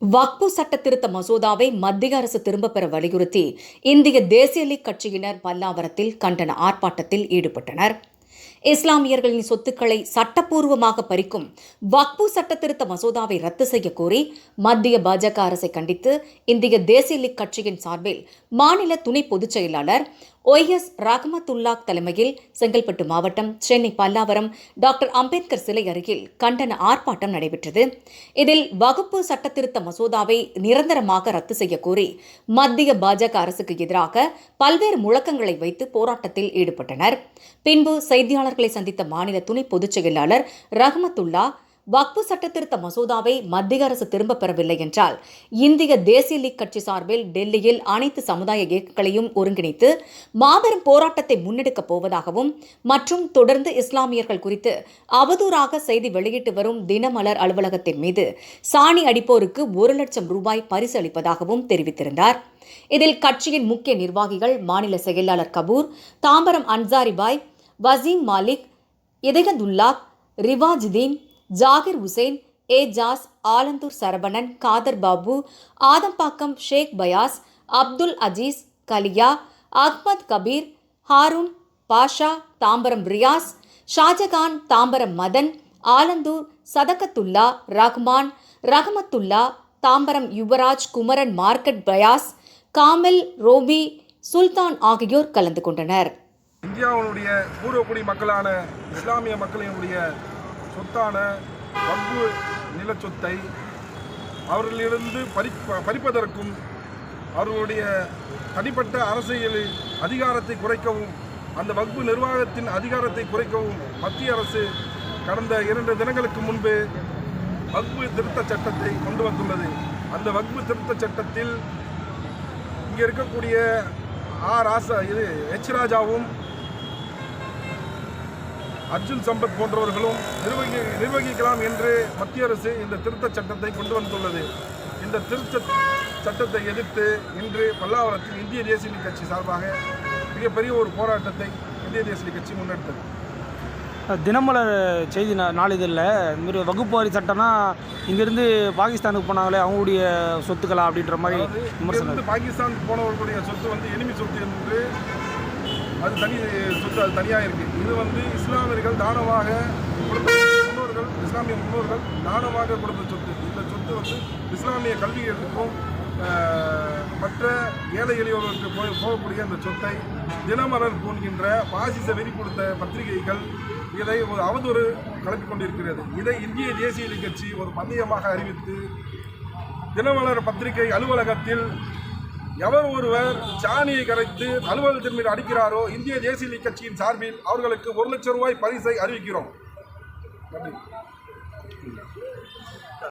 வக்பு சட்ட திருத்த மசோதாவை மத்திய அரசு திரும்பப் பெற வலியுறுத்தி இந்திய தேசிய லீக் கட்சியினர் பல்லாவரத்தில் கண்டன ஆர்ப்பாட்டத்தில் ஈடுபட்டனர். இஸ்லாமியர்களின் சொத்துக்களை சட்டப்பூர்வமாக பறிக்கும் வக்பு சட்ட திருத்த மசோதாவை ரத்து செய்ய கோரி மத்திய பாஜக அரசை கண்டித்து இந்திய தேசிய லீக் கட்சியின் சார்பில் மாநில துணை பொதுச் செயலாளர் OS ரஹ்மத்துல்லாஹ் தலைமையில் செங்கல்பட்டு மாவட்டம் சென்னை பல்லாவரம் டாக்டர் அம்பேத்கர் சிலை அருகில் கண்டன ஆர்ப்பாட்டம் நடைபெற்றது. இதில் வகுப்பு சட்ட திருத்த மசோதாவை நிரந்தரமாக ரத்து செய்ய கோரி மத்திய பாஜக அரசுக்கு எதிராக பல்வேறு முழக்கங்களை வைத்து போராட்டத்தில் ஈடுபட்டனர். பின்பு செய்தியாளர்களை சந்தித்த மாநில துணை பொதுச் செயலாளர் ரஹ்மத்துல்லாஹ், வக்பு சட்ட திருத்த மசோதாவை மத்திய அரசு திரும்பப் பெறவில்லை என்றால் இந்திய தேசிய லீக் கட்சி சார்பில் டெல்லியில் அனைத்து சமுதாய இயக்கங்களையும் ஒருங்கிணைத்து மாபெரும் போராட்டத்தை முன்னெடுக்கப் போவதாகவும் மற்றும் தொடர்ந்து இஸ்லாமியர்கள் குறித்து அவதூறாக செய்தி வெளியிட்டு வரும் தினமலர் அலுவலகத்தின் மீது சாணி அடிப்போருக்கு 1 லட்சம் ரூபாய் பரிசு அளிப்பதாகவும் தெரிவித்திருந்தார். இதில் கட்சியின் முக்கிய நிர்வாகிகள் மாநில செயலாளர் கபூர், தாம்பரம் அன்சாரிபாய், வசீம் மாலிக், இதயதுல்லாஹ், ரிவாஜுதீன், ஜாகிர் உசேன், ஏஜாஸ், ஆலந்தூர் சரவணன், காதர் பாபு, ஆதம்பாக்கம் ஷேக் பயாஸ், அப்துல் அஜீஸ், கலியா, அஹ்மத் கபீர், ஹாரூன் பாஷா, தாம்பரம் ரியாஸ், ஷாஜகான், தாம்பரம் மதன், ஆலந்தூர் சதகத்துல்லா, ரஹ்மான், ரஹமத்துல்லா, தாம்பரம் யுவராஜ், குமரன் மார்க்கெட் பயாஸ், காமில், ரோபி, சுல்தான் ஆகியோர் கலந்து கொண்டனர். இந்தியாவுடைய பூர்வக்குடி மக்களான இஸ்லாமிய மக்களினுடைய சொத்தான வக்பு நிலச்சொத்தை அவர்களிலிருந்து பறிப்பதற்கும் அவர்களுடைய தனிப்பட்ட அரசியல் அதிகாரத்தை குறைக்கவும் அந்த வக்பு நிர்வாகத்தின் அதிகாரத்தை குறைக்கவும் மத்திய அரசு கடந்த 2 தினங்களுக்கு முன்பு வக்பு திருத்த சட்டத்தை கொண்டு வந்துள்ளது. அந்த வக்பு திருத்த சட்டத்தில் இங்கே இருக்கக்கூடிய H. ராஜாவும் அர்ஜுன் சம்பத் போன்றவர்களும் நிர்வகிக்கலாம் என்று மத்திய அரசு இந்த திருத்த சட்டத்தை கொண்டு வந்துள்ளது. இந்த திருத்த சட்டத்தை எதிர்த்து இன்று பல்லாவரத்தில் இந்திய தேசிய லீக் கட்சி சார்பாக மிகப்பெரிய ஒரு போராட்டத்தை இந்திய தேசிய லீக் கட்சி முன்னெடுத்தது. தினமலர் செய்தி நாளிதழில் இந்த வகுப்பு வாரி சட்டம்னா இங்கேருந்து பாகிஸ்தானுக்கு போனாங்களே அவங்களுடைய சொத்துக்களா அப்படின்ற மாதிரி இங்கிருந்து பாகிஸ்தானுக்கு போனவர்களுடைய சொத்து எனிமி சொத்து என்று அது தனி சொத்து, அது தனியாக இருக்குது. இது இஸ்லாமியர்கள் தானமாக கொடுத்த முன்னோர்கள், இஸ்லாமிய முன்னோர்கள் தானமாக கொடுத்த சொத்து. இந்த சொத்து இஸ்லாமிய கல்விகளுக்கும் மற்ற ஏழை எளியோர்களுக்கு போகக்கூடிய அந்த சொத்தை தினமலர் போன்கின்ற பாசிச வெறி கொடுத்த பத்திரிகைகள் இதை ஒரு அவதூறு கலப்பிக் கொண்டிருக்கிறது. இதை இந்திய தேசிய லீக் கட்சி ஒரு பந்தயமாக அறிவித்து தினமலர் பத்திரிகை அலுவலகத்தில் எவர் ஒருவர் சாணியை கரைத்து அலுவலகத்தின் மீது அடிக்கிறாரோ இந்திய தேசிய லீக் கட்சியின் சார்பில் அவர்களுக்கு 1 லட்சம் ரூபாய் பரிசை அறிவிக்கிறோம். நன்றி.